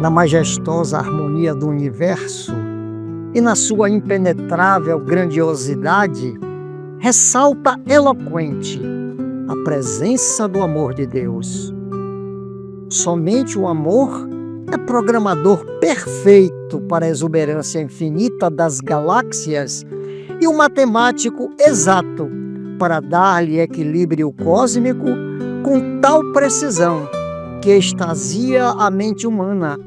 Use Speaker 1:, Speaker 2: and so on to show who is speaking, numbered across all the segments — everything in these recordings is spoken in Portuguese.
Speaker 1: na majestosa harmonia do universo e na sua impenetrável grandiosidade, ressalta eloquente a presença do amor de Deus. Somente o amor é programador perfeito para a exuberância infinita das galáxias e o matemático exato para dar-lhe equilíbrio cósmico com tal precisão que extasia a mente humana,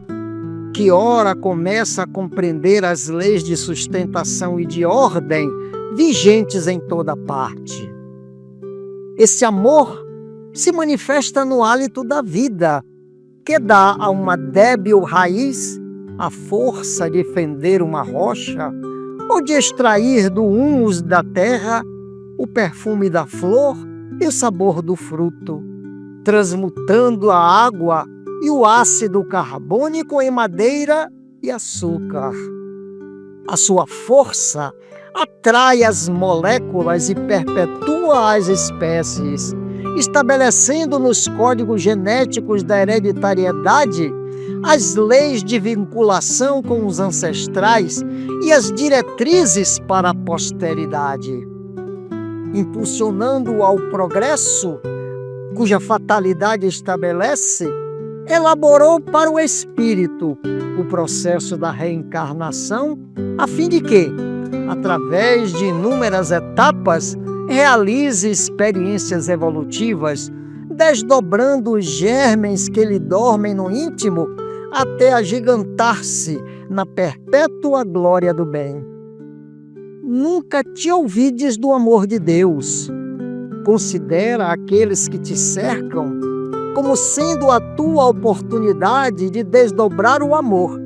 Speaker 1: que ora começa a compreender as leis de sustentação e de ordem vigentes em toda parte. Esse amor se manifesta no hálito da vida, que dá a uma débil raiz a força de fender uma rocha ou de extrair do humus da terra o perfume da flor e o sabor do fruto, transmutando a água e o ácido carbônico em madeira e açúcar. A sua força atrai as moléculas e perpetua as espécies, estabelecendo nos códigos genéticos da hereditariedade as leis de vinculação com os ancestrais e as diretrizes para a posteridade, impulsionando ao progresso, cuja fatalidade estabelece, elaborou para o espírito o processo da reencarnação, a fim de que, através de inúmeras etapas, realize experiências evolutivas, desdobrando os germens que lhe dormem no íntimo até agigantar-se na perpétua glória do bem. Nunca te ouvides do amor de Deus. Considera aqueles que te cercam como sendo a tua oportunidade de desdobrar o amor,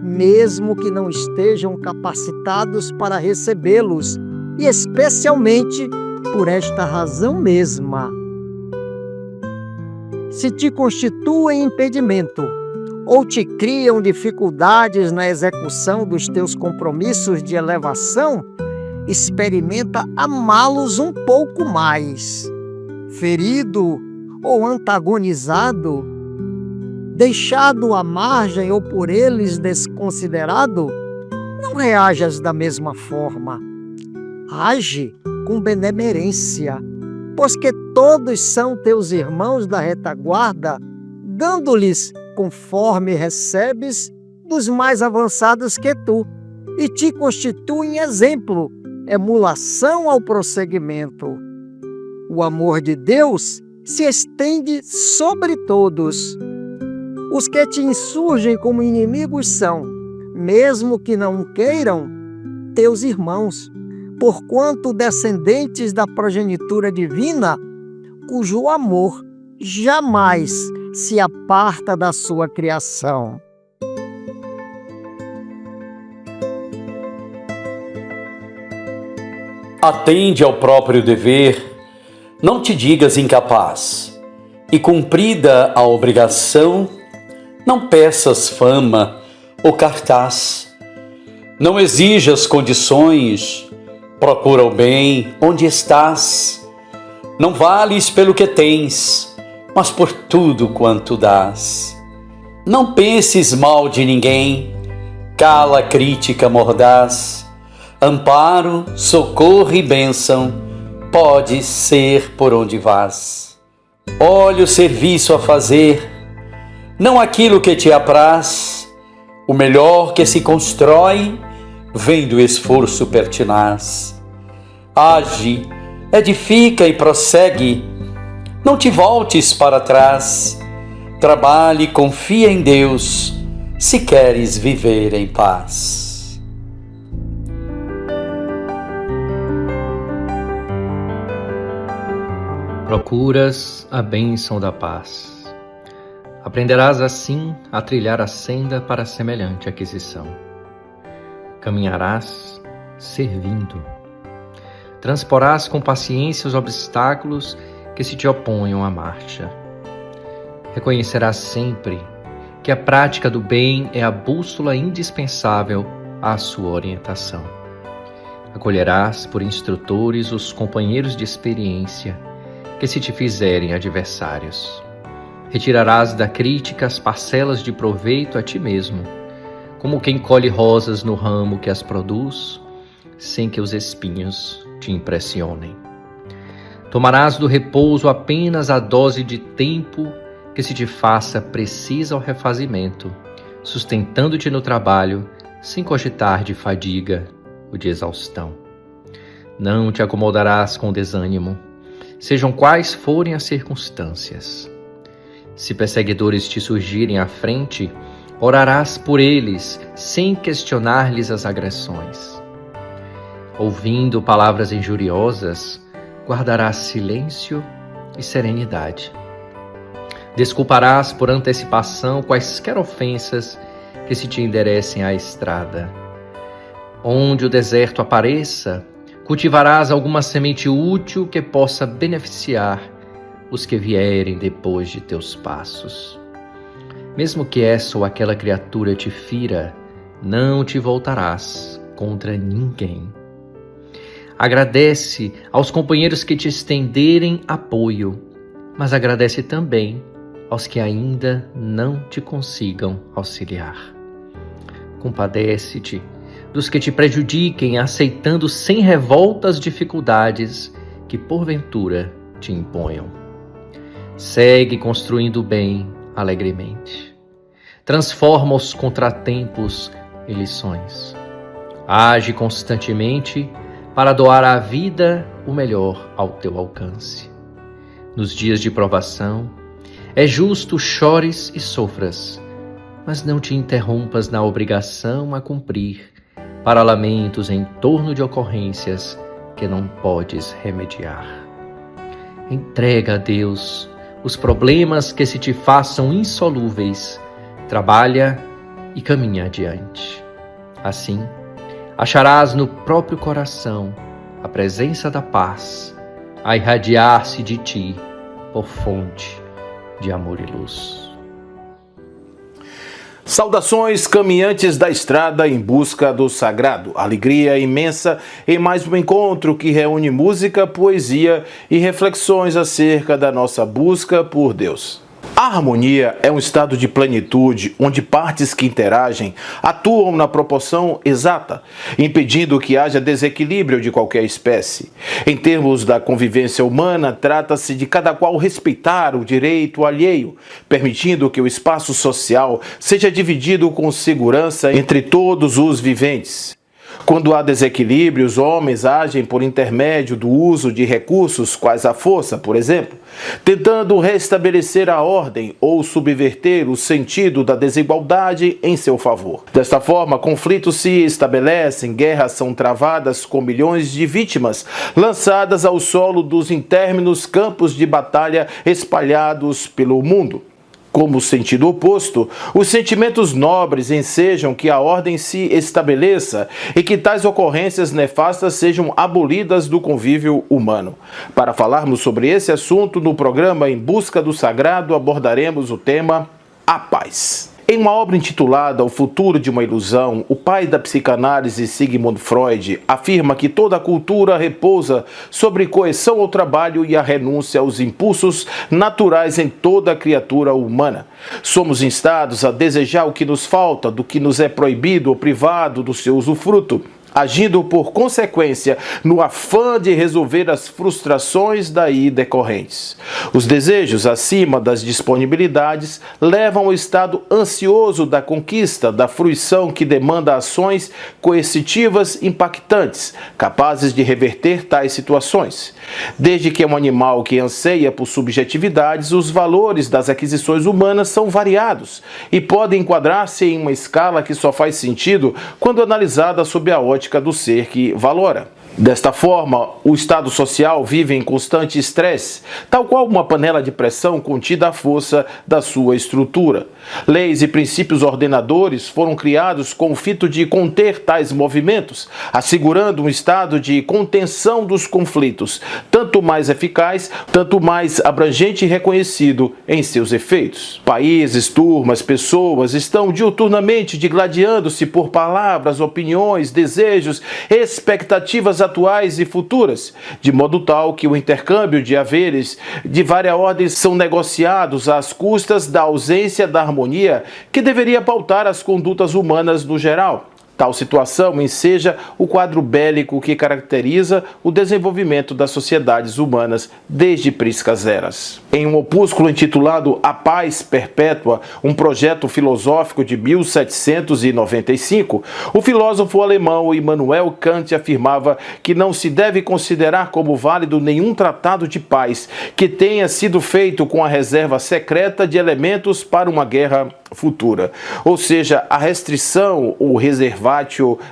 Speaker 1: mesmo que não estejam capacitados para recebê-los, e especialmente por esta razão mesma. Se te constituem impedimento ou te criam dificuldades na execução dos teus compromissos de elevação, experimenta amá-los um pouco mais. Ferido ou antagonizado, deixado à margem ou por eles desconsiderado, não reajas da mesma forma. Age com benemerência, pois que todos são teus irmãos da retaguarda, dando-lhes, conforme recebes, dos mais avançados que tu, e te constituem exemplo, emulação ao prosseguimento. O amor de Deus se estende sobre todos. Os que te insurgem como inimigos são, mesmo que não queiram, teus irmãos, porquanto descendentes da progenitura divina, cujo amor jamais se aparta da sua criação.
Speaker 2: Atende ao próprio dever, não te digas incapaz, e cumprida a obrigação, não peças fama ou cartaz. Não exijas condições, procura o bem onde estás. Não vales pelo que tens, mas por tudo quanto dás. Não penses mal de ninguém, cala a crítica mordaz. Amparo, socorro e bênção pode ser por onde vás. Olha o serviço a fazer, não aquilo que te apraz. O melhor que se constrói vem do esforço pertinaz. Age, edifica e prossegue, não te voltes para trás. Trabalhe e confia em Deus, se queres viver em paz.
Speaker 3: Procuras a bênção da paz. Aprenderás assim a trilhar a senda para semelhante aquisição. Caminharás servindo. Transporás com paciência os obstáculos que se te oponham à marcha. Reconhecerás sempre que a prática do bem é a bússola indispensável à sua orientação. Acolherás por instrutores os companheiros de experiência que se te fizerem adversários. Retirarás da crítica as parcelas de proveito a ti mesmo, como quem colhe rosas no ramo que as produz, sem que os espinhos te impressionem. Tomarás do repouso apenas a dose de tempo que se te faça precisa ao refazimento, sustentando-te no trabalho, sem cogitar de fadiga ou de exaustão. Não te acomodarás com desânimo, sejam quais forem as circunstâncias. Se perseguidores te surgirem à frente, orarás por eles, sem questionar-lhes as agressões. Ouvindo palavras injuriosas, guardarás silêncio e serenidade. Desculparás por antecipação quaisquer ofensas que se te enderecem à estrada. Onde o deserto apareça, cultivarás alguma semente útil que possa beneficiar os que vierem depois de teus passos. Mesmo que essa ou aquela criatura te fira, não te voltarás contra ninguém. Agradece aos companheiros que te estenderem apoio, mas agradece também aos que ainda não te consigam auxiliar. Compadece-te dos que te prejudiquem, aceitando sem revolta as dificuldades que porventura te imponham. Segue construindo o bem alegremente. Transforma os contratempos em lições. Age constantemente para doar à vida o melhor ao teu alcance. Nos dias de provação, é justo chores e sofras, mas não te interrompas na obrigação a cumprir, para lamentos em torno de ocorrências que não podes remediar. Entrega a Deus os problemas que se te façam insolúveis, trabalha e caminha adiante. Assim, acharás no próprio coração a presença da paz, a irradiar-se de ti por fonte de amor e luz.
Speaker 4: Saudações, caminhantes da estrada em busca do sagrado. Alegria imensa em mais um encontro que reúne música, poesia e reflexões acerca da nossa busca por Deus. A harmonia é um estado de plenitude onde partes que interagem atuam na proporção exata, impedindo que haja desequilíbrio de qualquer espécie. Em termos da convivência humana, trata-se de cada qual respeitar o direito alheio, permitindo que o espaço social seja dividido com segurança entre todos os viventes. Quando há desequilíbrio, os homens agem por intermédio do uso de recursos quais a força, por exemplo, tentando restabelecer a ordem ou subverter o sentido da desigualdade em seu favor. Desta forma, conflitos se estabelecem, guerras são travadas com milhões de vítimas lançadas ao solo dos intérminos campos de batalha espalhados pelo mundo. Como sentido oposto, os sentimentos nobres ensejam que a ordem se estabeleça e que tais ocorrências nefastas sejam abolidas do convívio humano. Para falarmos sobre esse assunto, no programa Em Busca do Sagrado, abordaremos o tema A Paz. Em uma obra intitulada O Futuro de uma Ilusão, o pai da psicanálise Sigmund Freud afirma que toda a cultura repousa sobre coerção ao trabalho e a renúncia aos impulsos naturais em toda a criatura humana. Somos instados a desejar o que nos falta, do que nos é proibido ou privado do seu usufruto, agindo por consequência no afã de resolver as frustrações daí decorrentes. Os desejos acima das disponibilidades levam ao estado ansioso da conquista, da fruição que demanda ações coercitivas impactantes, capazes de reverter tais situações. Desde que é um animal que anseia por subjetividades, os valores das aquisições humanas são variados e podem enquadrar-se em uma escala que só faz sentido quando analisada sob a ótica do ser que valora. Desta forma, o estado social vive em constante estresse, tal qual uma panela de pressão contida à força da sua estrutura. Leis e princípios ordenadores foram criados com o fito de conter tais movimentos, assegurando um estado de contenção dos conflitos, tanto mais eficaz, tanto mais abrangente e reconhecido em seus efeitos. Países, turmas, pessoas estão diuturnamente digladiando-se por palavras, opiniões, desejos, expectativas atuais e futuras, de modo tal que o intercâmbio de haveres de várias ordens são negociados às custas da ausência da harmonia que deveria pautar as condutas humanas no geral. Tal situação enseja o quadro bélico que caracteriza o desenvolvimento das sociedades humanas desde priscas eras. Em um opúsculo intitulado A Paz Perpétua, um projeto filosófico de 1795, o filósofo alemão Immanuel Kant afirmava que não se deve considerar como válido nenhum tratado de paz que tenha sido feito com a reserva secreta de elementos para uma guerra futura. Ou seja, a restrição, o reservatio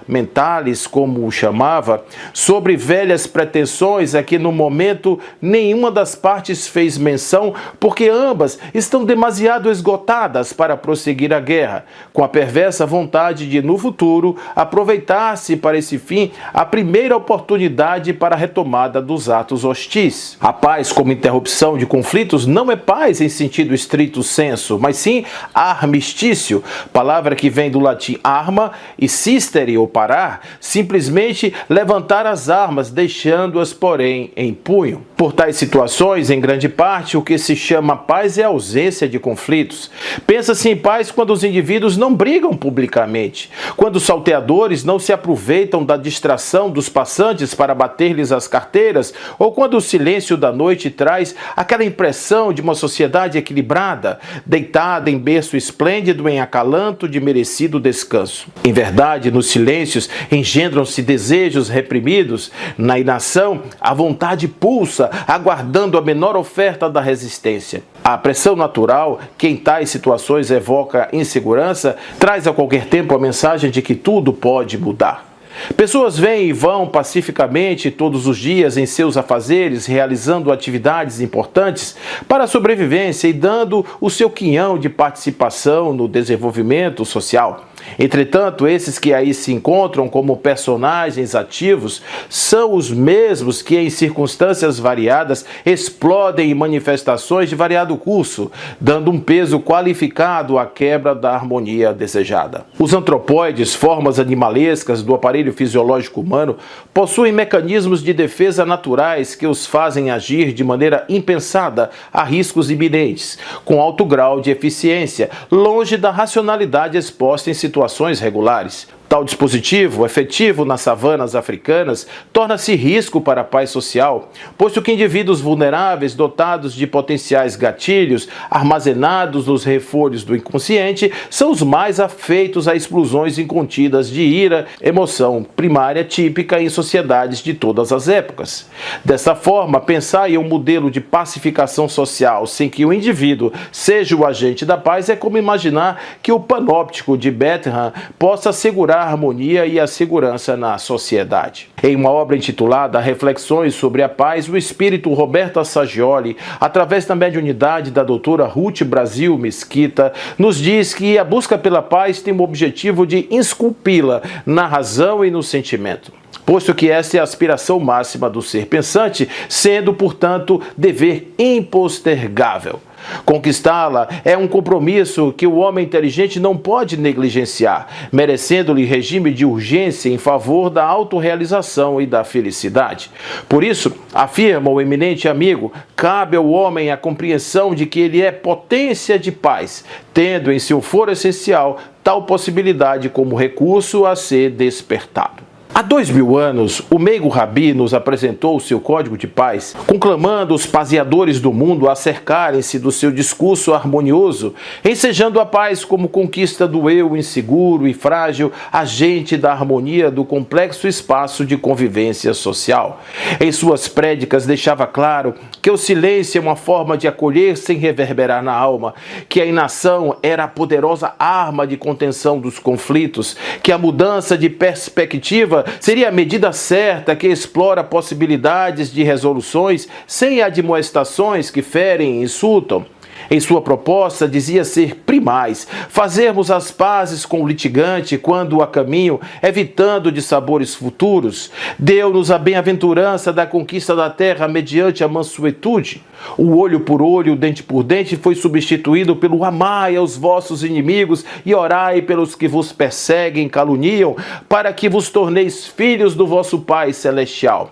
Speaker 4: mentalis, como o chamava, sobre velhas pretensões a que no momento nenhuma das partes fez menção, porque ambas estão demasiado esgotadas para prosseguir a guerra, com a perversa vontade de, no futuro, aproveitar-se para esse fim a primeira oportunidade para a retomada dos atos hostis. A paz como interrupção de conflitos não é paz em sentido estrito sensu, mas sim armistício, palavra que vem do latim arma e sistere, ou parar, simplesmente levantar as armas, deixando-as, porém, em punho. Por tais situações, em grande parte, o que se chama paz é a ausência de conflitos. Pensa-se em paz quando os indivíduos não brigam publicamente, quando os salteadores não se aproveitam da distração dos passantes para bater-lhes as carteiras, ou quando o silêncio da noite traz aquela impressão de uma sociedade equilibrada, deitada em berço esplêndido em acalanto de merecido descanso. Em verdade, nos silêncios engendram-se desejos reprimidos. Na inação, a vontade pulsa, aguardando a menor oferta da resistência. A pressão natural, que em tais situações evoca insegurança, traz a qualquer tempo a mensagem de que tudo pode mudar. Pessoas vêm e vão pacificamente todos os dias em seus afazeres, realizando atividades importantes para a sobrevivência e dando o seu quinhão de participação no desenvolvimento social. Entretanto, esses que aí se encontram como personagens ativos são os mesmos que, em circunstâncias variadas, explodem em manifestações de variado curso, dando um peso qualificado à quebra da harmonia desejada. Os antropóides, formas animalescas do aparelho fisiológico humano, possuem mecanismos de defesa naturais que os fazem agir de maneira impensada a riscos iminentes, com alto grau de eficiência, longe da racionalidade exposta em situações regulares. Tal dispositivo, efetivo nas savanas africanas, torna-se risco para a paz social, posto que indivíduos vulneráveis, dotados de potenciais gatilhos, armazenados nos refolhos do inconsciente, são os mais afeitos a explosões incontidas de ira, emoção primária típica em sociedades de todas as épocas. Dessa forma, pensar em um modelo de pacificação social sem que o indivíduo seja o agente da paz é como imaginar que o panóptico de Bentham possa assegurar a harmonia e a segurança na sociedade. Em uma obra intitulada Reflexões sobre a Paz, o espírito Roberto Assagioli, através da mediunidade da doutora Ruth Brasil Mesquita, nos diz que a busca pela paz tem o objetivo de esculpi-la na razão e no sentimento, posto que esta é a aspiração máxima do ser pensante, sendo, portanto, dever impostergável. Conquistá-la é um compromisso que o homem inteligente não pode negligenciar, merecendo-lhe regime de urgência em favor da autorrealização e da felicidade. Por isso, afirma o eminente amigo, cabe ao homem a compreensão de que ele é potência de paz, tendo em seu foro essencial tal possibilidade como recurso a ser despertado. Há 2000 anos, o meigo Rabi nos apresentou o seu código de paz, conclamando os paseadores do mundo a cercarem-se do seu discurso harmonioso, ensejando a paz como conquista do eu inseguro e frágil, agente da harmonia do complexo espaço de convivência social. Em suas prédicas deixava claro que o silêncio é uma forma de acolher sem reverberar na alma, que a inação era a poderosa arma de contenção dos conflitos, que a mudança de perspectiva seria a medida certa que explora possibilidades de resoluções sem admoestações que ferem e insultam, Em sua proposta, dizia ser primaz fazermos as pazes com o litigante quando a caminho, evitando dissabores futuros. Deu-nos a bem-aventurança da conquista da terra mediante a mansuetude. O olho por olho, o dente por dente foi substituído pelo amai aos vossos inimigos e orai pelos que vos perseguem e caluniam, para que vos torneis filhos do vosso Pai Celestial.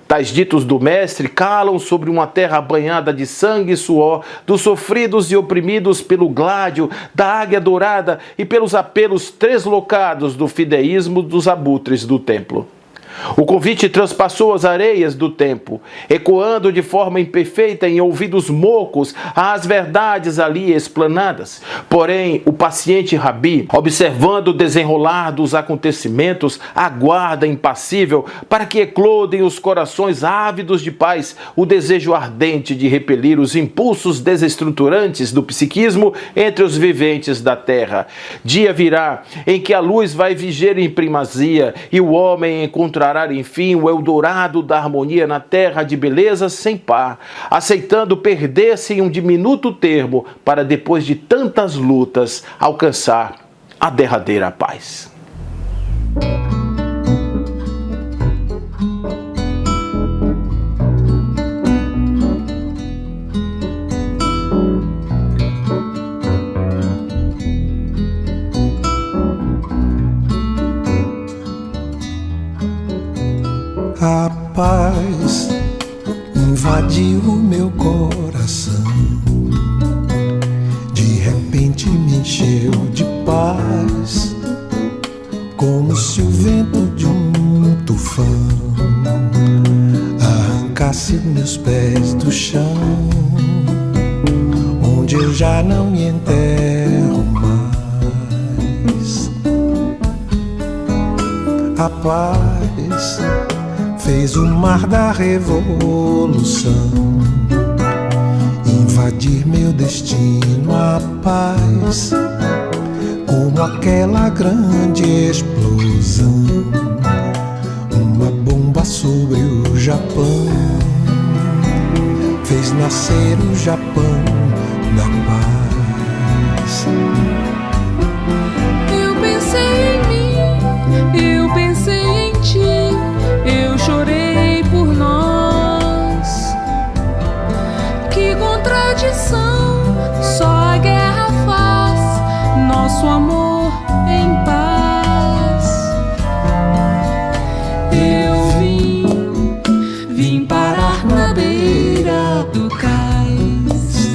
Speaker 4: Tais ditos do Mestre calam sobre uma terra banhada de sangue e suor, dos sofridos e oprimidos pelo gládio da águia dourada e pelos apelos treslocados do fideísmo dos abutres do templo. O convite transpassou as areias do tempo, ecoando de forma imperfeita em ouvidos mocos as verdades ali explanadas. Porém, o paciente Rabi, observando o desenrolar dos acontecimentos, aguarda impassível para que eclodem os corações ávidos de paz o desejo ardente de repelir os impulsos desestruturantes do psiquismo entre os viventes da terra. Dia virá em que a luz vai viger em primazia e o homem encontrará enfim o Eldorado da harmonia na terra de beleza sem par, aceitando perder-se em um diminuto termo para depois de tantas lutas alcançar a derradeira paz.
Speaker 5: A paz invadiu o meu coração, de repente me encheu de paz, como se o vento de um tufão arrancasse meus pés do chão, onde eu já não me enterro mais. A paz fez o mar da revolução invadir meu destino. A paz, como aquela grande explosão, uma bomba sobre o Japão, fez nascer o Japão da paz.
Speaker 6: Eu pensei em mim, eu pensei em ti, eu chorei por nós. Que contradição, só a guerra faz nosso amor em paz. Eu vim parar na beira do cais,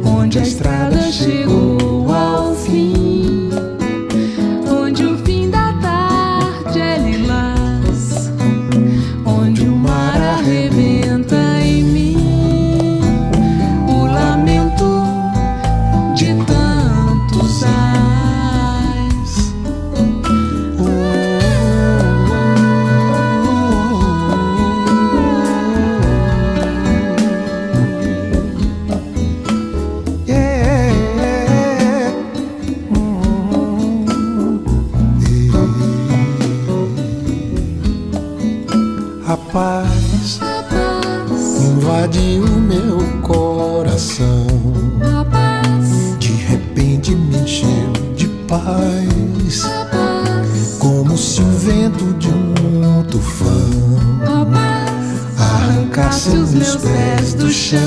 Speaker 6: onde a estrada chegou ao fim, onde o fim da tarde é lilás, onde o mar arrebenta em mim, o lamento de tantos ais.
Speaker 5: A paz invadiu meu coração,
Speaker 6: A paz,
Speaker 5: de repente me encheu de paz,
Speaker 6: a paz,
Speaker 5: como se o vento de um tufão
Speaker 6: a paz
Speaker 5: arrancasse
Speaker 6: os meus pés do chão,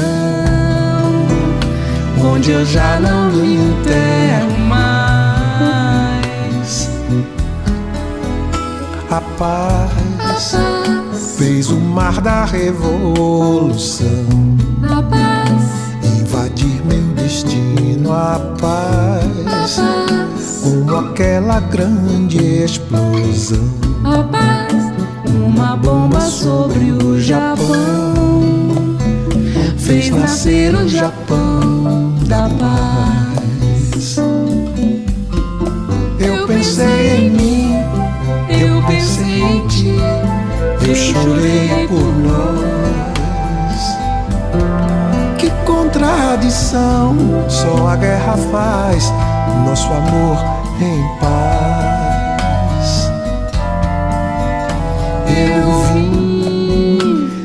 Speaker 6: onde eu já não me enterro mais.
Speaker 5: A paz fez o mar da revolução
Speaker 6: A paz,
Speaker 5: invadir meu destino. A paz, como aquela grande explosão,
Speaker 6: a paz, uma bomba sobre o Japão, fez nascer o Japão da paz.
Speaker 5: eu pensei em mim,
Speaker 6: eu pensei em ti,
Speaker 5: eu chorei por nós. Que contradição, só a guerra faz nosso amor em paz. Eu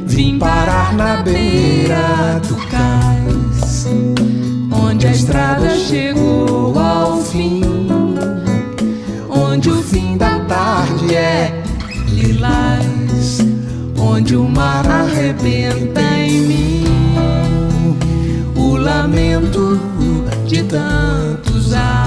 Speaker 5: vim parar na beira do cais,
Speaker 6: estrada chegou ao fim, onde o fim da tarde é lilás, onde o mar arrebenta em mim o lamento de tantos ais.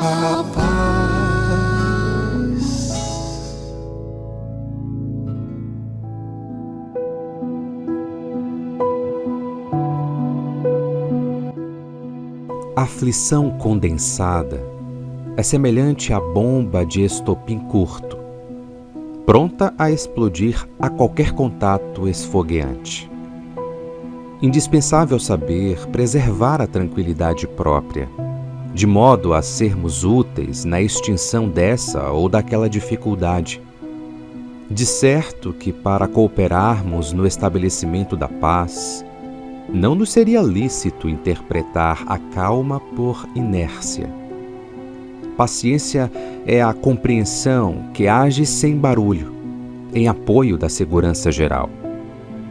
Speaker 6: A paz.
Speaker 7: A aflição condensada é semelhante à bomba de estopim curto, pronta a explodir a qualquer contato esfogueante. Indispensável saber preservar a tranquilidade própria, de modo a sermos úteis na extinção dessa ou daquela dificuldade. De certo que, para cooperarmos no estabelecimento da paz, não nos seria lícito interpretar a calma por inércia. Paciência é a compreensão que age sem barulho, em apoio da segurança geral.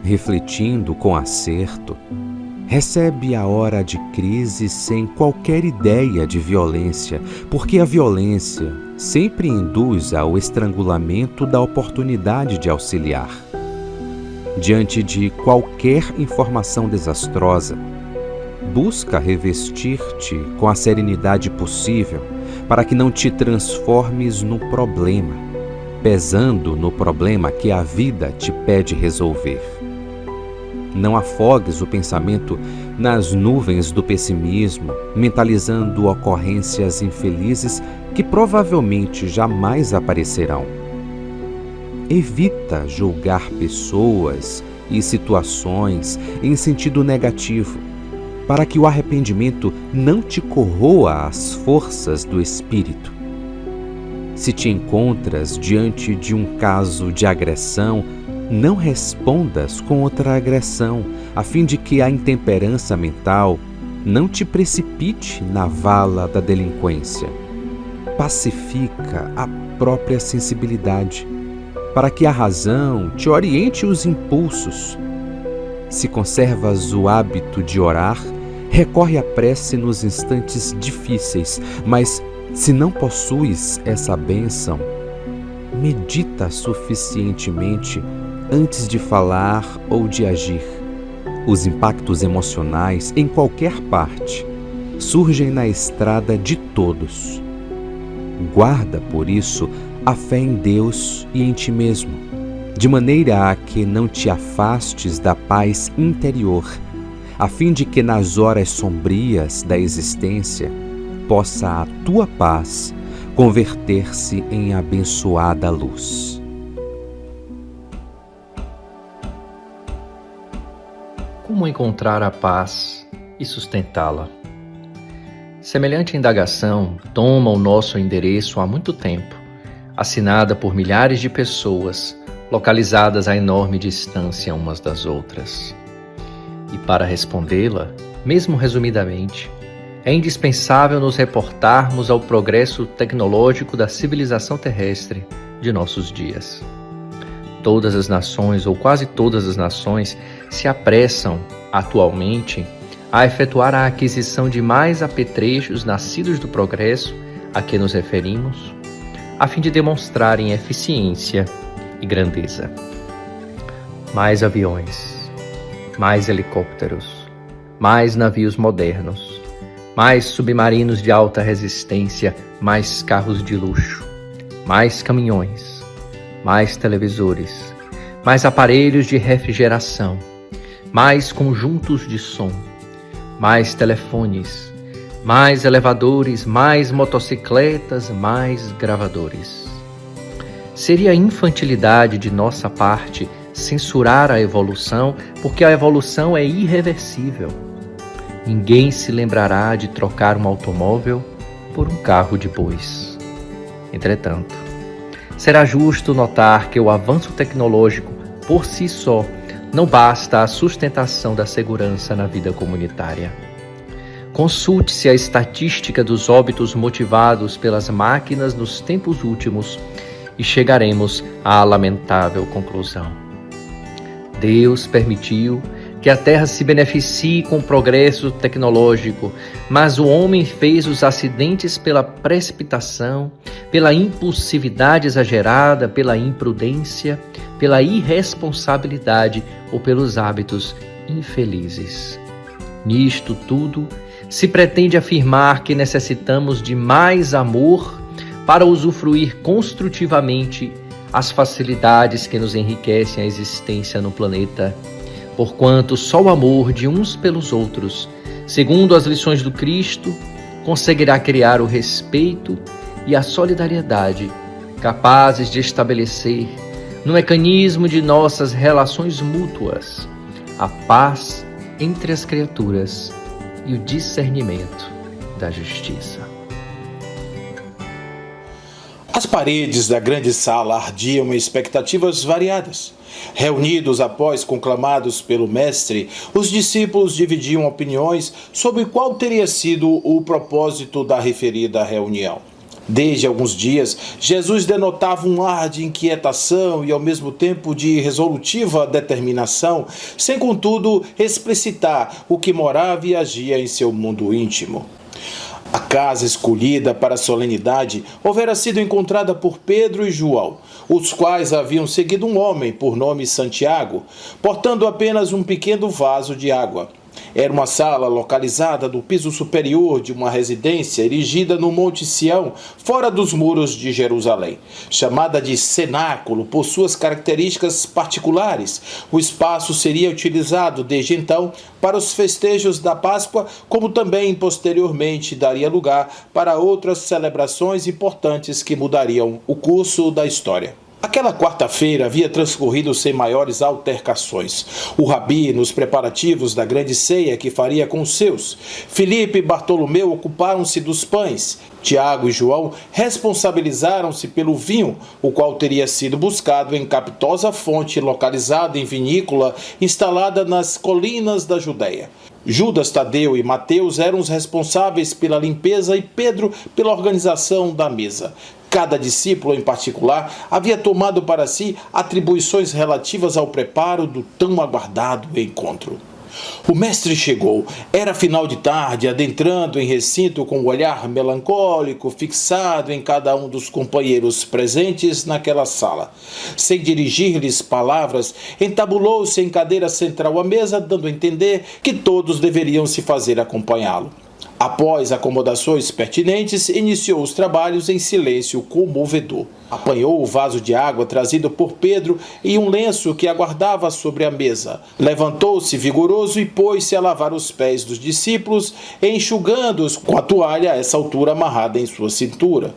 Speaker 7: Refletindo com acerto, recebe a hora de crise sem qualquer ideia de violência, porque a violência sempre induz ao estrangulamento da oportunidade de auxiliar. Diante de qualquer informação desastrosa, busca revestir-te com a serenidade possível para que não te transformes no problema, pesando no problema que a vida te pede resolver. Não afogues o pensamento nas nuvens do pessimismo, mentalizando ocorrências infelizes que provavelmente jamais aparecerão. Evita julgar pessoas e situações em sentido negativo, para que o arrependimento não te corroa as forças do espírito. Se te encontras diante de um caso de agressão, não respondas com outra agressão, a fim de que a intemperança mental não te precipite na vala da delinquência. Pacifica a própria sensibilidade, para que a razão te oriente os impulsos. Se conservas o hábito de orar, recorre à prece nos instantes difíceis, mas se não possuis essa bênção, medita suficientemente antes de falar ou de agir. Os impactos emocionais em qualquer parte surgem na estrada de todos. Guarda, por isso, a fé em Deus e em ti mesmo, de maneira a que não te afastes da paz interior, a fim de que nas horas sombrias da existência possa a tua paz converter-se em abençoada luz.
Speaker 3: Como encontrar a paz e sustentá-la? Semelhante indagação toma o nosso endereço há muito tempo, assinada por milhares de pessoas, localizadas a enorme distância umas das outras. E para respondê-la, mesmo resumidamente, é indispensável nos reportarmos ao progresso tecnológico da civilização terrestre de nossos dias. Todas as nações, ou quase todas as nações, se apressam, atualmente, a efetuar a aquisição de mais apetrechos nascidos do progresso a que nos referimos, a fim de demonstrarem eficiência e grandeza. Mais aviões, mais helicópteros, mais navios modernos, mais submarinos de alta resistência, mais carros de luxo, mais caminhões, mais televisores, mais aparelhos de refrigeração, mais conjuntos de som, mais telefones, mais elevadores, mais motocicletas, mais gravadores. Seria infantilidade de nossa parte censurar a evolução, porque a evolução é irreversível. Ninguém se lembrará de trocar um automóvel por um carro de bois. Entretanto, será justo notar que o avanço tecnológico por si só, não basta a sustentação da segurança na vida comunitária. Consulte-se a estatística dos óbitos motivados pelas máquinas nos tempos últimos e chegaremos à lamentável conclusão. Deus permitiu que a Terra se beneficie com o progresso tecnológico, mas o homem fez os acidentes pela precipitação, pela impulsividade exagerada, pela imprudência, pela irresponsabilidade ou pelos hábitos infelizes. Nisto tudo, se pretende afirmar que necessitamos de mais amor para usufruir construtivamente as facilidades que nos enriquecem a existência no planeta, porquanto só o amor de uns pelos outros, segundo as lições do Cristo, conseguirá criar o respeito e a solidariedade capazes de estabelecer, no mecanismo de nossas relações mútuas, a paz entre as criaturas e o discernimento da justiça.
Speaker 4: As paredes da grande sala ardiam em expectativas variadas. Reunidos após conclamados pelo mestre, os discípulos dividiam opiniões sobre qual teria sido o propósito da referida reunião. Desde alguns dias, Jesus denotava um ar de inquietação e ao mesmo tempo de resolutiva determinação, sem contudo explicitar o que morava e agia em seu mundo íntimo. A casa escolhida para a solenidade houvera sido encontrada por Pedro e João, os quais haviam seguido um homem por nome Santiago, portando apenas um pequeno vaso de água. Era uma sala localizada no piso superior de uma residência erigida no Monte Sião, fora dos muros de Jerusalém. Chamada de cenáculo por suas características particulares, o espaço seria utilizado desde então para os festejos da Páscoa, como também posteriormente daria lugar para outras celebrações importantes que mudariam o curso da história. Aquela quarta-feira havia transcorrido sem maiores altercações. O rabi, nos preparativos da grande ceia que faria com os seus, Filipe e Bartolomeu ocuparam-se dos pães. Tiago e João responsabilizaram-se pelo vinho, o qual teria sido buscado em capitosa fonte localizada em vinícola instalada nas colinas da Judéia. Judas Tadeu e Mateus eram os responsáveis pela limpeza e Pedro pela organização da mesa. Cada discípulo, em particular, havia tomado para si atribuições relativas ao preparo do tão aguardado encontro. O mestre chegou. Era final de tarde, adentrando em recinto com o olhar melancólico fixado em cada um dos companheiros presentes naquela sala. Sem dirigir-lhes palavras, entabulou-se em cadeira central à mesa, dando a entender que todos deveriam se fazer acompanhá-lo. Após acomodações pertinentes, iniciou os trabalhos em silêncio comovedor. Apanhou o vaso de água trazido por Pedro e um lenço que aguardava sobre a mesa. Levantou-se vigoroso e pôs-se a lavar os pés dos discípulos, enxugando-os com a toalha a essa altura amarrada em sua cintura.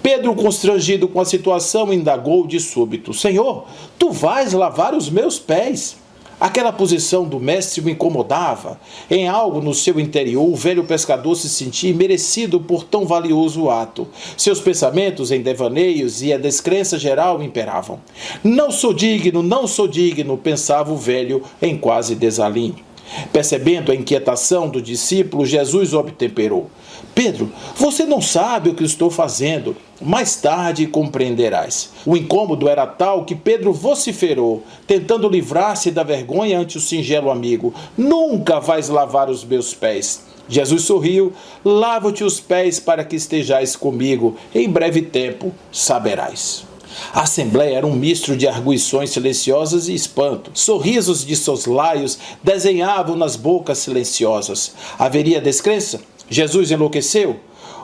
Speaker 4: Pedro, constrangido com a situação, indagou de súbito: Senhor, tu vais lavar os meus pés? Aquela posição do mestre o incomodava. Em algo no seu interior, o velho pescador se sentia merecido por tão valioso ato. Seus pensamentos em devaneios e a descrença geral imperavam. Não sou digno, pensava o velho em quase desalinho. Percebendo a inquietação do discípulo, Jesus obtemperou: Pedro, você não sabe o que estou fazendo. Mais tarde compreenderás. O incômodo era tal que Pedro vociferou, tentando livrar-se da vergonha ante o singelo amigo: Nunca vais lavar os meus pés. Jesus sorriu: Lavo-te os pés para que estejais comigo. Em breve tempo saberás. A assembleia era um misto de arguições silenciosas e espanto. Sorrisos de soslaios desenhavam nas bocas silenciosas. Haveria descrença? Jesus enlouqueceu?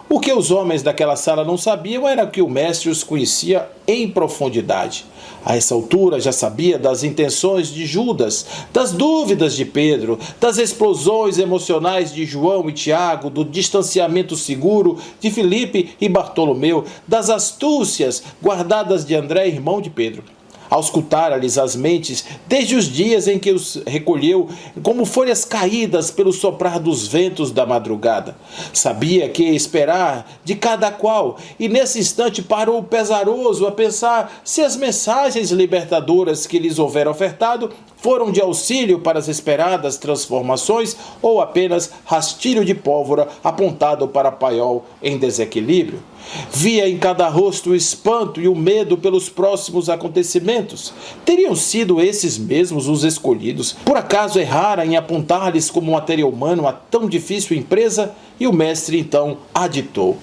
Speaker 4: O que os homens daquela sala não sabiam era que o mestre os conhecia em profundidade. A essa altura já sabia das intenções de Judas, das dúvidas de Pedro, das explosões emocionais de João e Tiago, do distanciamento seguro de Filipe e Bartolomeu, das astúcias guardadas de André, irmão de Pedro. Auscultara-lhes as mentes desde os dias em que os recolheu, como folhas caídas pelo soprar dos ventos da madrugada. Sabia que esperar de cada qual, e nesse instante parou pesaroso a pensar se as mensagens libertadoras que lhes houver ofertado foram de auxílio para as esperadas transformações ou apenas rastilho de pólvora apontado para paiol em desequilíbrio. Via em cada rosto o espanto e o medo pelos próximos acontecimentos. Teriam sido esses mesmos os escolhidos? Por acaso errara em apontar-lhes como matéria humana a tão difícil empresa? E o mestre então aditou: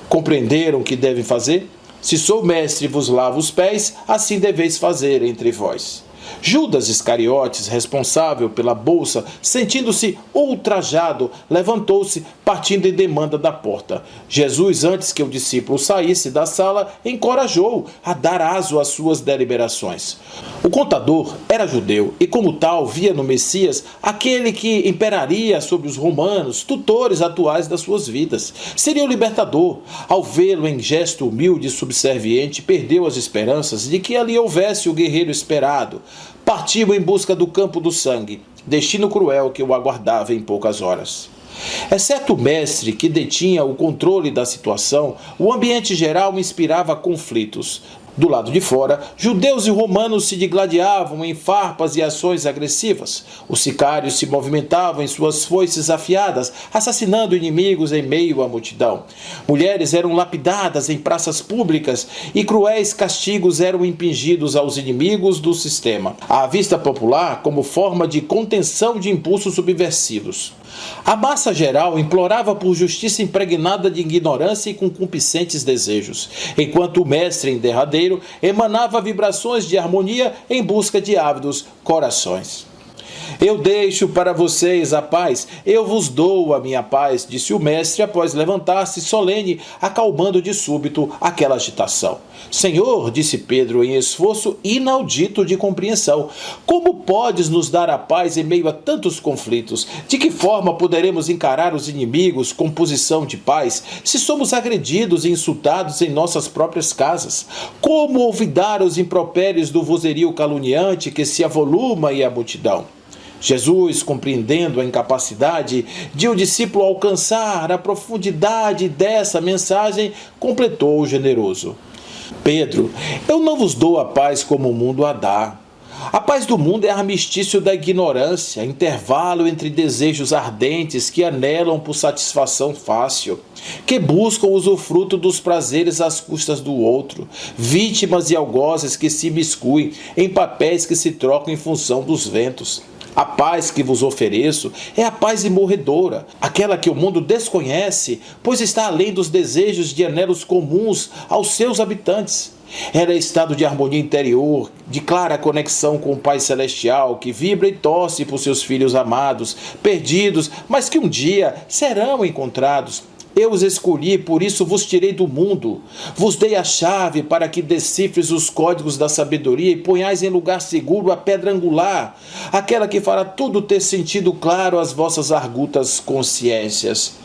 Speaker 4: compreenderam o que devem fazer? Se sou mestre e vos lavo os pés, assim deveis fazer entre vós. Judas Iscariotes, responsável pela bolsa, sentindo-se ultrajado, levantou-se, partindo em demanda da porta. Jesus, antes que o discípulo saísse da sala, encorajou-o a dar aso às suas deliberações. O contador era judeu e, como tal, via no Messias aquele que imperaria sobre os romanos, tutores atuais das suas vidas. Seria o libertador. Ao vê-lo em gesto humilde e subserviente, perdeu as esperanças de que ali houvesse o guerreiro esperado. Partiu em busca do campo do sangue, destino cruel que o aguardava em poucas horas. Exceto o mestre, que detinha o controle da situação, o ambiente geral inspirava conflitos. Do lado de fora, judeus e romanos se digladiavam em farpas e ações agressivas. Os sicários se movimentavam em suas foices afiadas, assassinando inimigos em meio à multidão. Mulheres eram lapidadas em praças públicas e cruéis castigos eram impingidos aos inimigos do sistema, à vista popular como forma de contenção de impulsos subversivos. A massa geral implorava por justiça impregnada de ignorância e concupiscentes desejos, enquanto o mestre em derradeiro emanava vibrações de harmonia em busca de ávidos corações. Eu deixo para vocês a paz, eu vos dou a minha paz, disse o mestre após levantar-se solene, acalmando de súbito aquela agitação. Senhor, disse Pedro em esforço inaudito de compreensão, como podes nos dar a paz em meio a tantos conflitos? De que forma poderemos encarar os inimigos com posição de paz, se somos agredidos e insultados em nossas próprias casas? Como olvidar os impropérios do vozerio caluniante que se avoluma em a multidão? Jesus, compreendendo a incapacidade de o discípulo alcançar a profundidade dessa mensagem, completou o generoso: Pedro, eu não vos dou a paz como o mundo a dá. A paz do mundo é armistício da ignorância, intervalo entre desejos ardentes que anelam por satisfação fácil, que buscam o usufruto dos prazeres às custas do outro, vítimas e algozes que se imiscuem em papéis que se trocam em função dos ventos. A paz que vos ofereço é a paz imorredora, aquela que o mundo desconhece, pois está além dos desejos de anelos comuns aos seus habitantes. Ela é estado de harmonia interior, de clara conexão com o Pai Celestial, que vibra e torce por seus filhos amados, perdidos, mas que um dia serão encontrados. Eu os escolhi, por isso vos tirei do mundo. Vos dei a chave para que decifres os códigos da sabedoria e ponhais em lugar seguro a pedra angular, aquela que fará tudo ter sentido claro às vossas argutas consciências.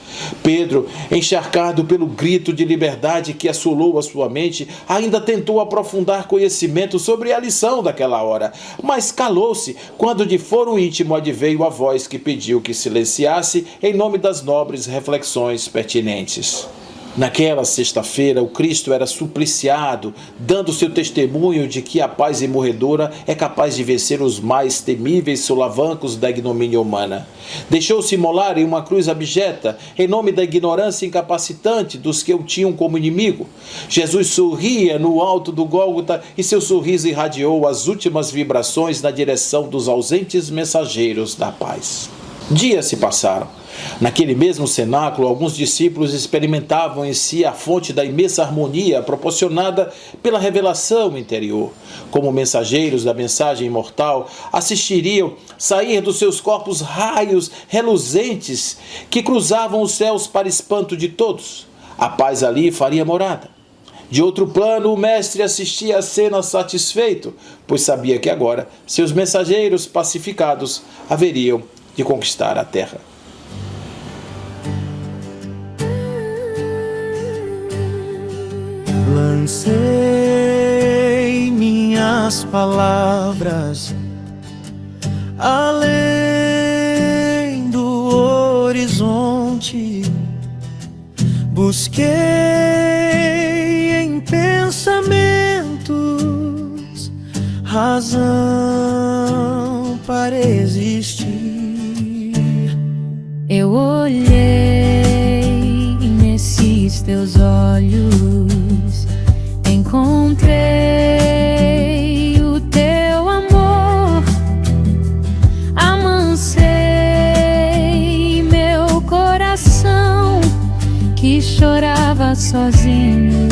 Speaker 4: Pedro, encharcado pelo grito de liberdade que assolou a sua mente, ainda tentou aprofundar conhecimento sobre a lição daquela hora, mas calou-se quando de foro íntimo adveio a voz que pediu que silenciasse em nome das nobres reflexões pertinentes. Naquela sexta-feira, o Cristo era supliciado, dando seu testemunho de que a paz imorredora é capaz de vencer os mais temíveis solavancos da ignomínia humana. Deixou-se imolar em uma cruz abjeta, em nome da ignorância incapacitante dos que o tinham como inimigo. Jesus sorria no alto do Gólgota e seu sorriso irradiou as últimas vibrações na direção dos ausentes mensageiros da paz. Dias se passaram. Naquele mesmo cenáculo, alguns discípulos experimentavam em si a fonte da imensa harmonia proporcionada pela revelação interior. Como mensageiros da mensagem imortal, assistiriam sair dos seus corpos raios reluzentes que cruzavam os céus para espanto de todos. A paz ali faria morada. De outro plano, o mestre assistia à cena satisfeito, pois sabia que agora seus mensageiros pacificados haveriam de conquistar a terra.
Speaker 5: Lancei minha nas palavras, além do horizonte. Busquei em pensamentos razão para existir.
Speaker 8: Eu olhei nesses teus olhos, encontrei o teu amor, amansei meu coração que chorava sozinho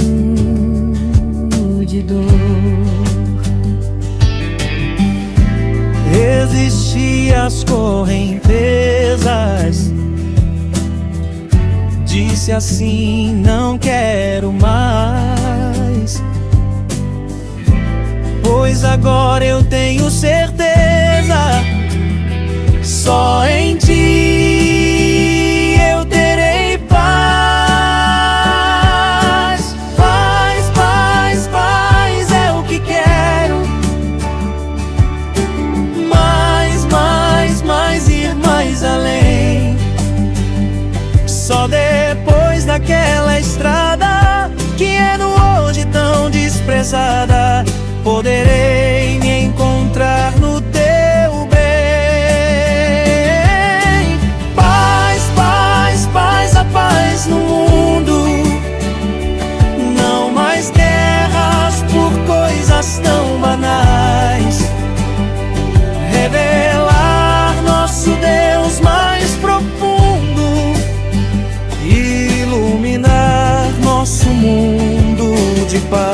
Speaker 8: de dor.
Speaker 5: Resisti às correntezas, disse assim: não quero mais, pois agora eu tenho certeza, só em ti eu terei paz. Paz, paz, paz é o que quero. Mais, ir mais além. Só depois daquela estrada que é no hoje tão desprezada, poderei me encontrar no teu bem. Paz, paz, paz, a paz no mundo. Não mais guerras por coisas tão banais. Revelar nosso Deus mais profundo, iluminar nosso mundo de paz.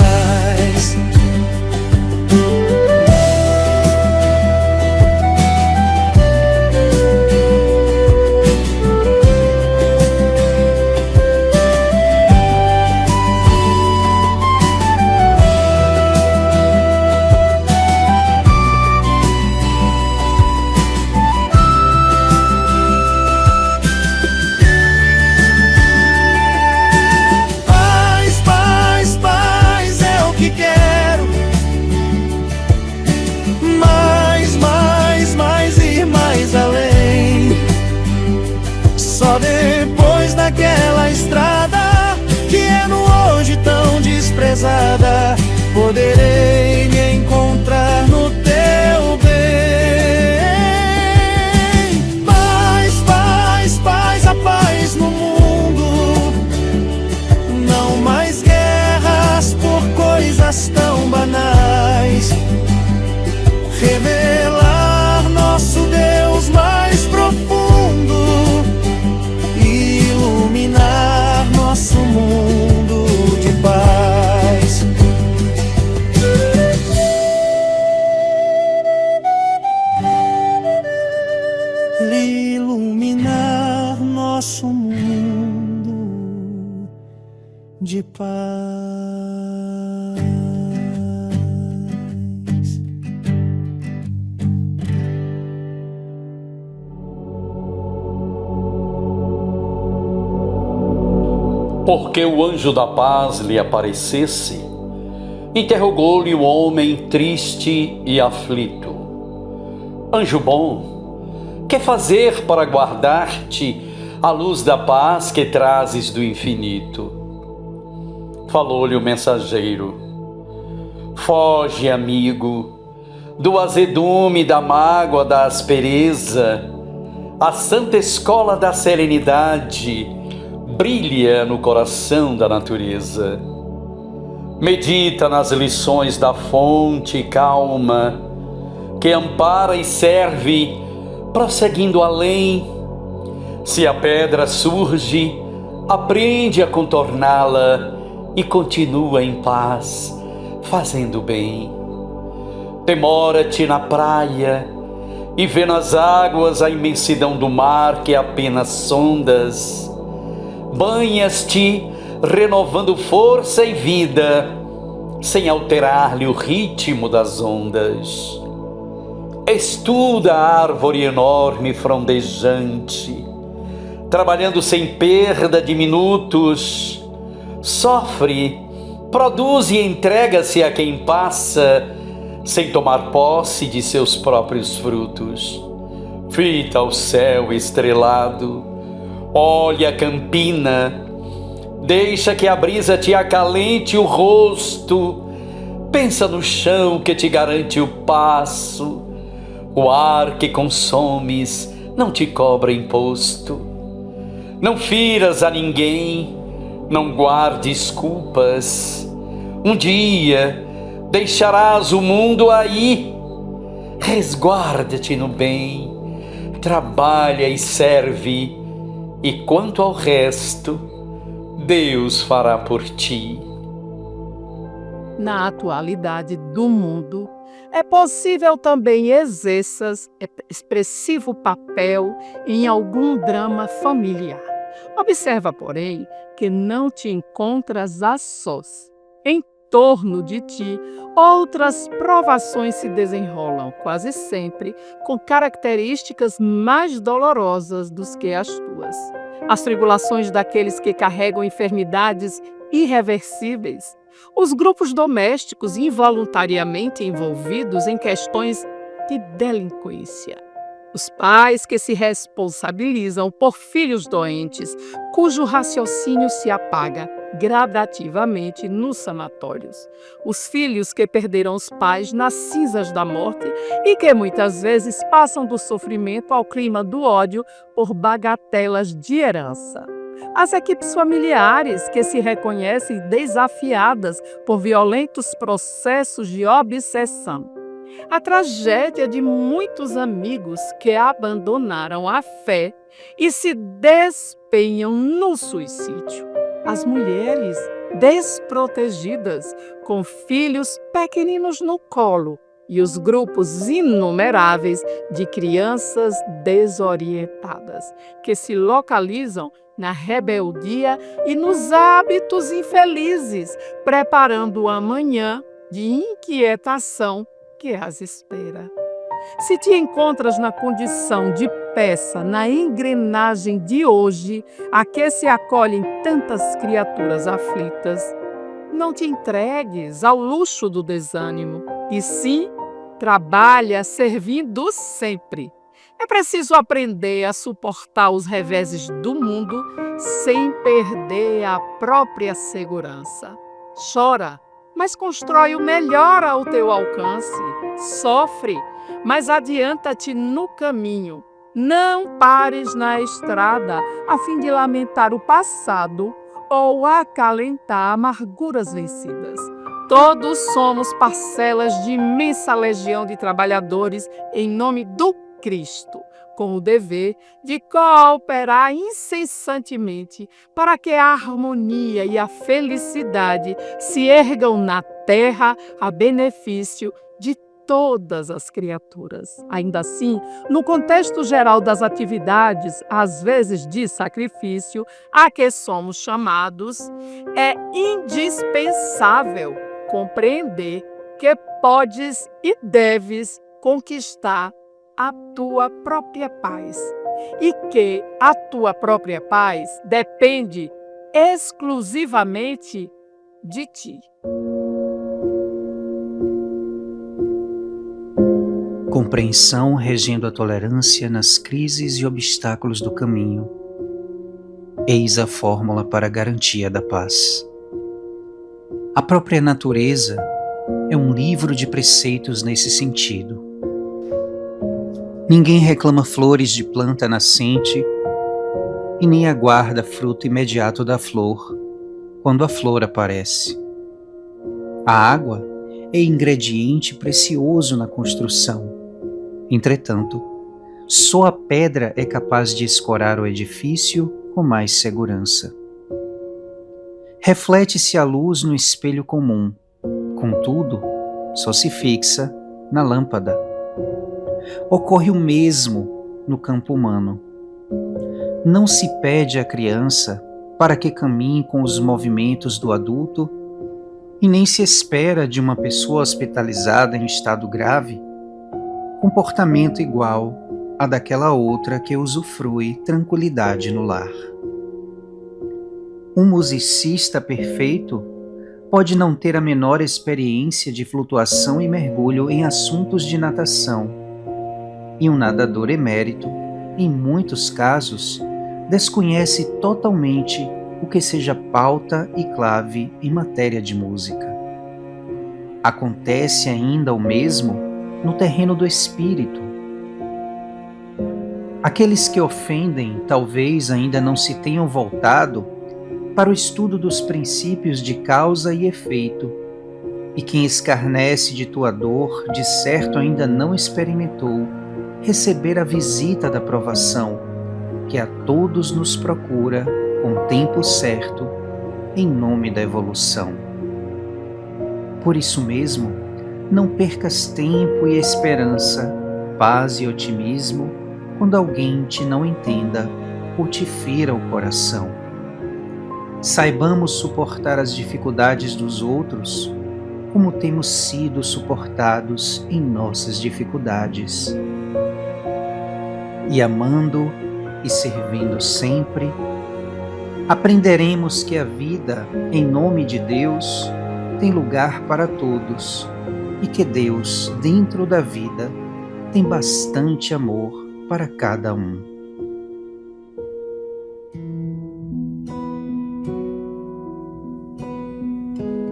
Speaker 5: Depois daquela estrada que é no hoje tão desprezada, poderei me encontrar no teu bem. Paz, paz, paz, a paz no mundo. Não mais guerras por coisas tão banais. Revelar nosso Deus mais profundo, iluminar nosso mundo de paz. Iluminar nosso mundo de paz.
Speaker 2: Porque o anjo da paz lhe aparecesse, interrogou-lhe o homem triste e aflito: anjo bom, que fazer para guardar-te a luz da paz que trazes do infinito? Falou-lhe o mensageiro: foge, amigo, do azedume, da mágoa, da aspereza. A santa escola da serenidade brilha no coração da natureza. Medita nas lições da fonte calma, que ampara e serve, prosseguindo além. Se a pedra surge, aprende a contorná-la e continua em paz, fazendo bem. Demora-te na praia e vê nas águas a imensidão do mar que apenas sondas. Banhas-te, renovando força e vida, sem alterar-lhe o ritmo das ondas. Estuda a árvore enorme frondejante, trabalhando sem perda de minutos. Sofre, produz e entrega-se a quem passa, sem tomar posse de seus próprios frutos. Fita ao céu estrelado, olha a campina, deixa que a brisa te acalente o rosto. Pensa no chão que te garante o passo, o ar que consomes não te cobra imposto. Não firas a ninguém, não guardes culpas. Um dia deixarás o mundo aí. Resguarda-te no bem, trabalha e serve, e quanto ao resto, Deus fará por ti.
Speaker 9: Na atualidade do mundo, é possível também exerças expressivo papel em algum drama familiar. Observa, porém, que não te encontras a sós. Em torno de ti, outras provações se desenrolam, quase sempre com características mais dolorosas do que as tuas. As tribulações daqueles que carregam enfermidades irreversíveis, os grupos domésticos involuntariamente envolvidos em questões de delinquência, os pais que se responsabilizam por filhos doentes, cujo raciocínio se apaga gradativamente nos sanatórios, os filhos que perderam os pais nas cinzas da morte e que muitas vezes passam do sofrimento ao clima do ódio por bagatelas de herança. As equipes familiares que se reconhecem desafiadas por violentos processos de obsessão. A tragédia de muitos amigos que abandonaram a fé e se despenham no suicídio. As mulheres desprotegidas, com filhos pequeninos no colo, e os grupos inumeráveis de crianças desorientadas, que se localizam na rebeldia e nos hábitos infelizes, preparando o amanhã de inquietação que as espera. Se te encontras na condição de peça na engrenagem de hoje, a que se acolhem tantas criaturas aflitas, não te entregues ao luxo do desânimo, e sim, trabalha servindo sempre. É preciso aprender a suportar os reveses do mundo sem perder a própria segurança. Chora, mas constrói o melhor ao teu alcance. Sofre, mas adianta-te no caminho. Não pares na estrada a fim de lamentar o passado ou acalentar amarguras vencidas. Todos somos parcelas de imensa legião de trabalhadores em nome do Cristo, com o dever de cooperar incessantemente para que a harmonia e a felicidade se ergam na terra a benefício de todas as criaturas. Ainda assim, no contexto geral das atividades, às vezes de sacrifício, a que somos chamados, é indispensável compreender que podes e deves conquistar a tua própria paz e que a tua própria paz depende exclusivamente de ti.
Speaker 10: Compreensão regendo a tolerância nas crises e obstáculos do caminho. Eis a fórmula para a garantia da paz. A própria natureza é um livro de preceitos nesse sentido. Ninguém reclama flores de planta nascente e nem aguarda fruto imediato da flor quando a flor aparece. A água é ingrediente precioso na construção. Entretanto, só a pedra é capaz de escorar o edifício com mais segurança. Reflete-se a luz no espelho comum, contudo, só se fixa na lâmpada. Ocorre o mesmo no campo humano. Não se pede à criança para que caminhe com os movimentos do adulto e nem se espera de uma pessoa hospitalizada em estado grave comportamento igual a daquela outra que usufrui tranquilidade no lar. Um musicista perfeito pode não ter a menor experiência de flutuação e mergulho em assuntos de natação, e um nadador emérito, em muitos casos, desconhece totalmente o que seja pauta e clave em matéria de música. Acontece ainda o mesmo no terreno do espírito. Aqueles que ofendem talvez ainda não se tenham voltado para o estudo dos princípios de causa e efeito, e quem escarnece de tua dor, de certo ainda não experimentou receber a visita da provação, que a todos nos procura com tempo certo, em nome da evolução. Por isso mesmo, não percas tempo e esperança, paz e otimismo, quando alguém te não entenda ou te fira o coração. Saibamos suportar as dificuldades dos outros, como temos sido suportados em nossas dificuldades. E amando e servindo sempre, aprenderemos que a vida, em nome de Deus, tem lugar para todos e que Deus, dentro da vida, tem bastante amor para cada um.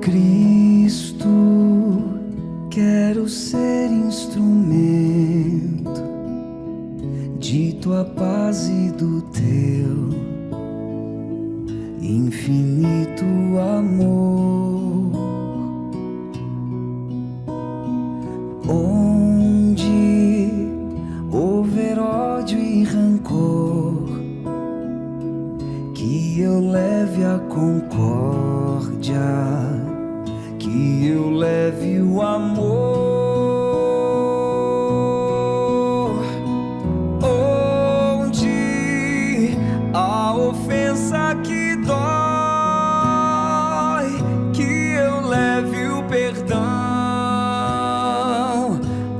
Speaker 6: Cristo, quero ser instrumento de tua paz e do teu infinito amor, onde houver ódio e rancor, que eu leve a concórdia, que eu leve o amor. Ofensa que dói, que eu leve o perdão.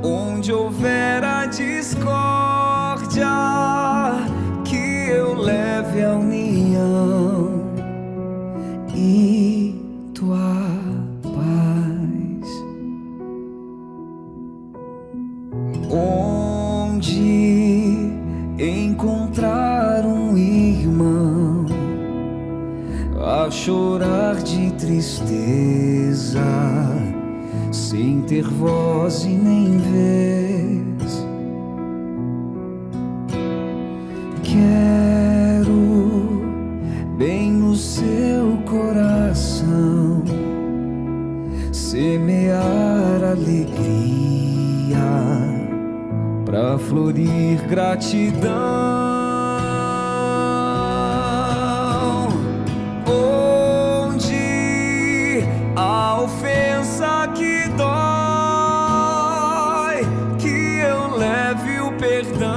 Speaker 6: Onde houver a discórdia, que eu leve a união e tua paz. Onde encontrar um irmão a chorar de tristeza, sem ter voz e nem vez, quero bem no seu coração semear alegria pra florir gratidão. Onde a ofensa que dói, que eu leve o perdão.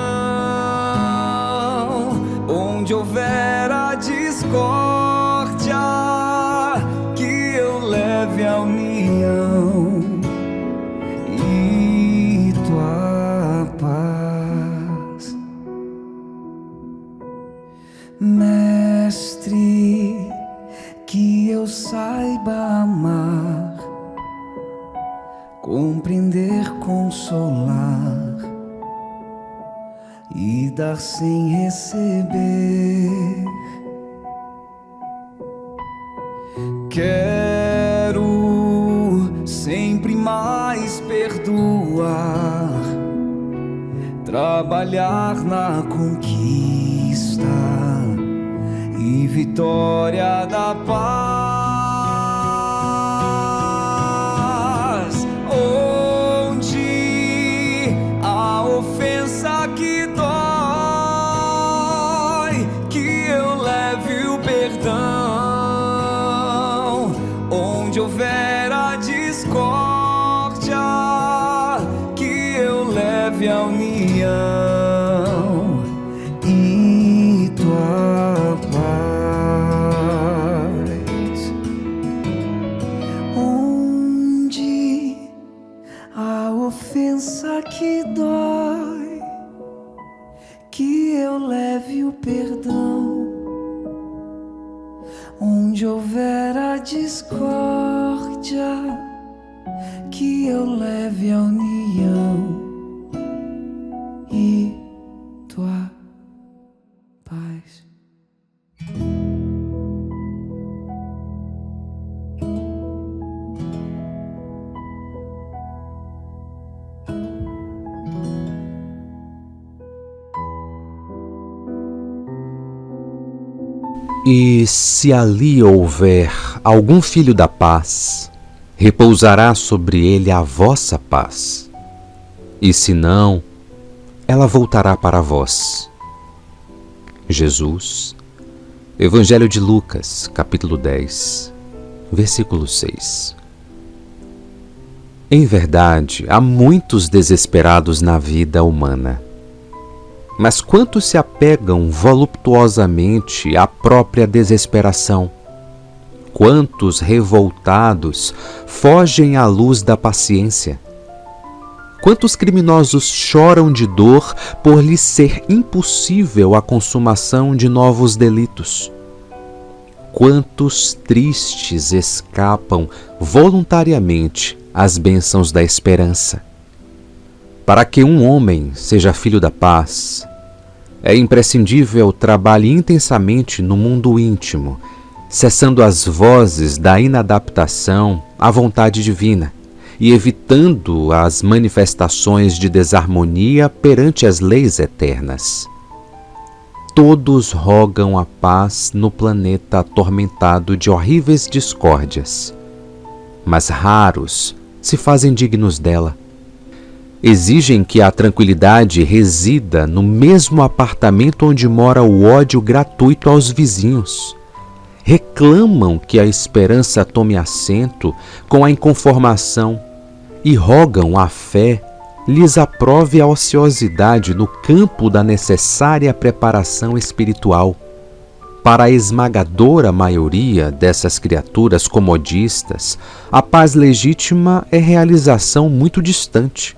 Speaker 6: Onde houver a discórdia, que eu leve a união e tua paz. Mestre, que eu saiba amar, compreender, consolar e dar sem receber. Quero sempre mais perdoar, trabalhar na conquista e vitória da paz. Onde a ofensa que dói, que eu leve o perdão. Onde houver a discórdia, que eu leve a união e tua paz. Onde a ofensa que dói, que eu leve o perdão. Onde houver a discórdia, seja que eu leve a união e tua paz.
Speaker 7: E se ali houver algum filho da paz, repousará sobre ele a vossa paz. E se não, ela voltará para vós. Jesus, Evangelho de Lucas, capítulo 10, versículo 6. Em verdade, há muitos desesperados na vida humana. Mas quantos se apegam voluptuosamente à própria desesperação? Quantos revoltados fogem à luz da paciência? Quantos criminosos choram de dor por lhes ser impossível a consumação de novos delitos? Quantos tristes escapam voluntariamente às bênçãos da esperança? Para que um homem seja filho da paz, é imprescindível trabalhe intensamente no mundo íntimo, cessando as vozes da inadaptação à vontade divina e evitando as manifestações de desarmonia perante as leis eternas. Todos rogam a paz no planeta atormentado de horríveis discórdias, mas raros se fazem dignos dela. Exigem que a tranquilidade resida no mesmo apartamento onde mora o ódio gratuito aos vizinhos. Reclamam que a esperança tome assento com a inconformação e rogam a fé lhes aprove a ociosidade no campo da necessária preparação espiritual. Para a esmagadora maioria dessas criaturas comodistas, a paz legítima é realização muito distante.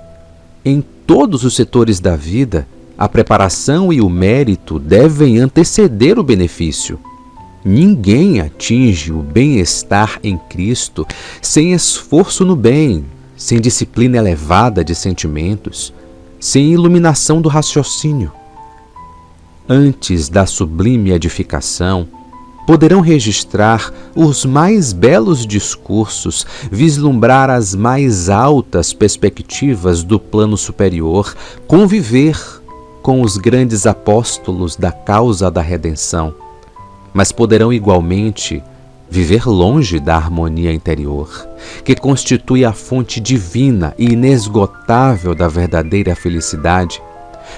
Speaker 7: Em todos os setores da vida, a preparação e o mérito devem anteceder o benefício. Ninguém atinge o bem-estar em Cristo sem esforço no bem, sem disciplina elevada de sentimentos, sem iluminação do raciocínio. Antes da sublime edificação, poderão registrar os mais belos discursos, vislumbrar as mais altas perspectivas do plano superior, conviver com os grandes apóstolos da causa da redenção, mas poderão igualmente viver longe da harmonia interior, que constitui a fonte divina e inesgotável da verdadeira felicidade,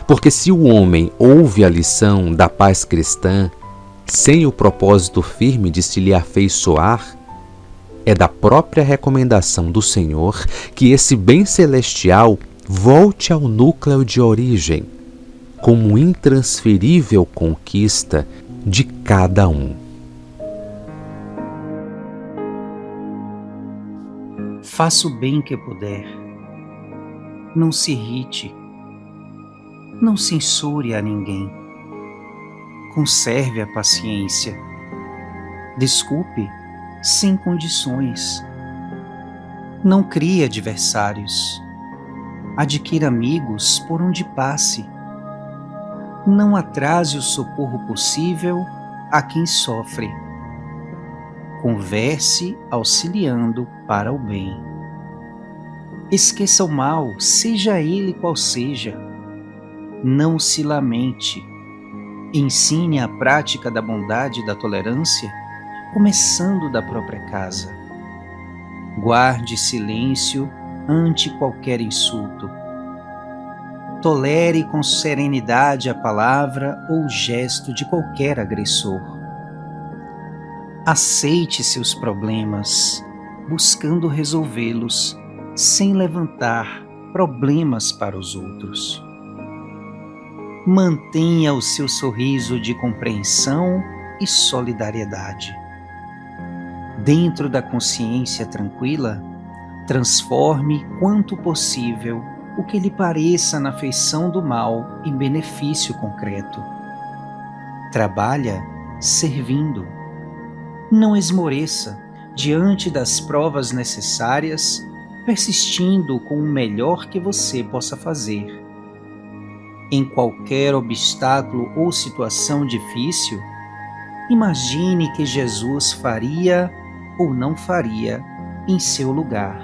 Speaker 7: porque se o homem ouve a lição da paz cristã, sem o propósito firme de se lhe afeiçoar, é da própria recomendação do Senhor que esse bem celestial volte ao núcleo de origem, como intransferível conquista de cada um.
Speaker 10: Faça o bem que puder. Não se irrite. Não censure a ninguém. Conserve a paciência. Desculpe sem condições. Não crie adversários. Adquira amigos por onde passe. Não atrase o socorro possível a quem sofre. Converse auxiliando para o bem. Esqueça o mal, seja ele qual seja. Não se lamente. Ensine a prática da bondade e da tolerância, começando da própria casa. Guarde silêncio ante qualquer insulto. Tolere com serenidade a palavra ou o gesto de qualquer agressor. Aceite seus problemas, buscando resolvê-los, sem levantar problemas para os outros. Mantenha o seu sorriso de compreensão e solidariedade. Dentro da consciência tranquila, transforme quanto possível o que lhe pareça na feição do mal em benefício concreto. Trabalha servindo. Não esmoreça, diante das provas necessárias, persistindo com o melhor que você possa fazer. Em qualquer obstáculo ou situação difícil, imagine que Jesus faria ou não faria em seu lugar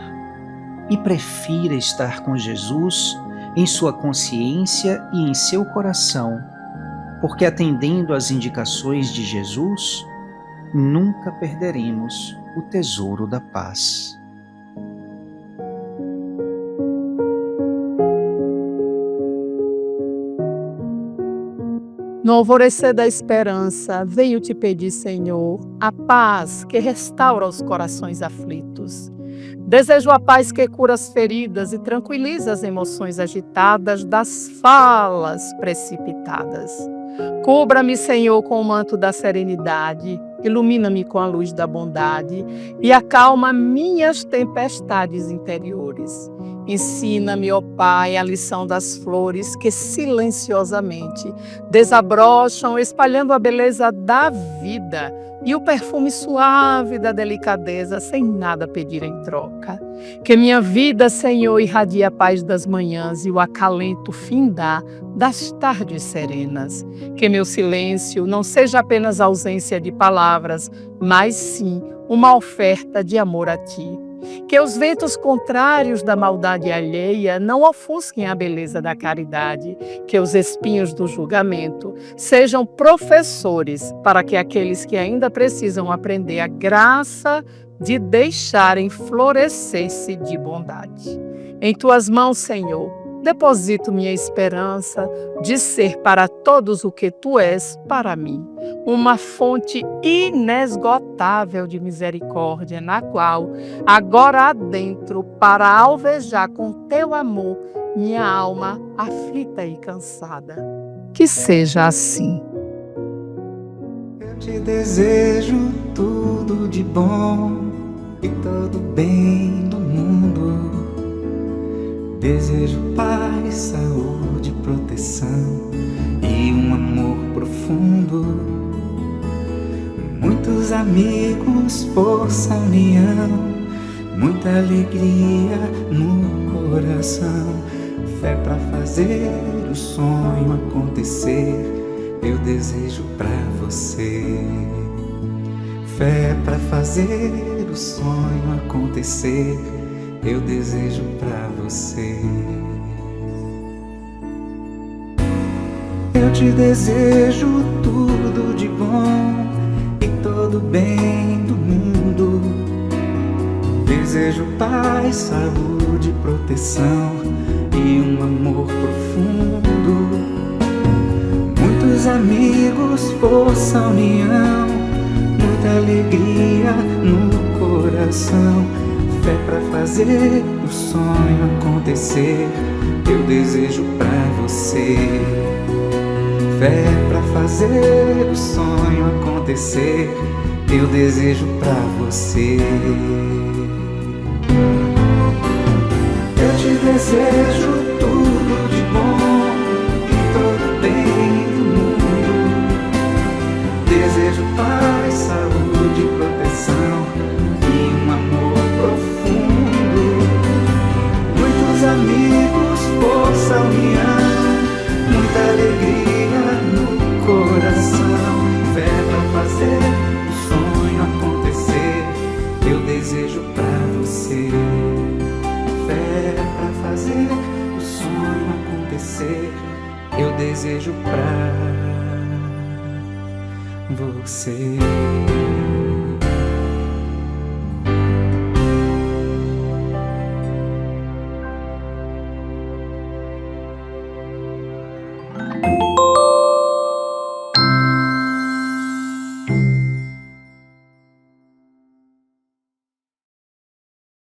Speaker 10: e prefira estar com Jesus em sua consciência e em seu coração, porque atendendo às indicações de Jesus, nunca perderemos o tesouro da paz.
Speaker 9: No alvorecer da esperança, venho te pedir, Senhor, a paz que restaura os corações aflitos. Desejo a paz que cura as feridas e tranquiliza as emoções agitadas das falas precipitadas. Cubra-me, Senhor, com o manto da serenidade, ilumina-me com a luz da bondade e acalma minhas tempestades interiores. Ensina-me, ó Pai, a lição das flores que silenciosamente desabrocham, espalhando a beleza da vida e o perfume suave da delicadeza, sem nada pedir em troca. Que minha vida, Senhor, irradie a paz das manhãs e o acalento findar das tardes serenas. Que meu silêncio não seja apenas ausência de palavras, mas sim uma oferta de amor a Ti. Que os ventos contrários da maldade alheia não ofusquem a beleza da caridade. Que os espinhos do julgamento sejam professores para que aqueles que ainda precisam aprender a graça de deixarem florescer-se de bondade. Em Tuas mãos, Senhor, deposito minha esperança de ser para todos o que Tu és para mim, uma fonte inesgotável de misericórdia, na qual agora adentro para alvejar com Teu amor minha alma aflita e cansada. Que seja assim.
Speaker 6: Eu te desejo tudo de bom e todo bem do mundo. Desejo paz, saúde, proteção e um amor profundo. Muitos amigos, força, união, muita alegria no coração. Fé pra fazer o sonho acontecer, eu desejo pra você. Fé pra fazer o sonho acontecer, eu desejo pra você. Eu te desejo tudo de bom e todo bem do mundo. Desejo paz, saúde, proteção e um amor profundo. Muitos amigos, força, união, muita alegria no coração. Fé pra fazer o sonho acontecer, eu desejo pra você. Fé pra fazer o sonho acontecer, eu desejo pra você. Eu te desejo tudo de bom e todo bem do mundo. Desejo paz, saúde, proteção e um amor profundo. Muitos amigos, força, união, muita alegria no coração. Fé pra fazer o sonho acontecer, eu desejo pra você. Fé pra fazer o sonho acontecer, eu desejo pra você.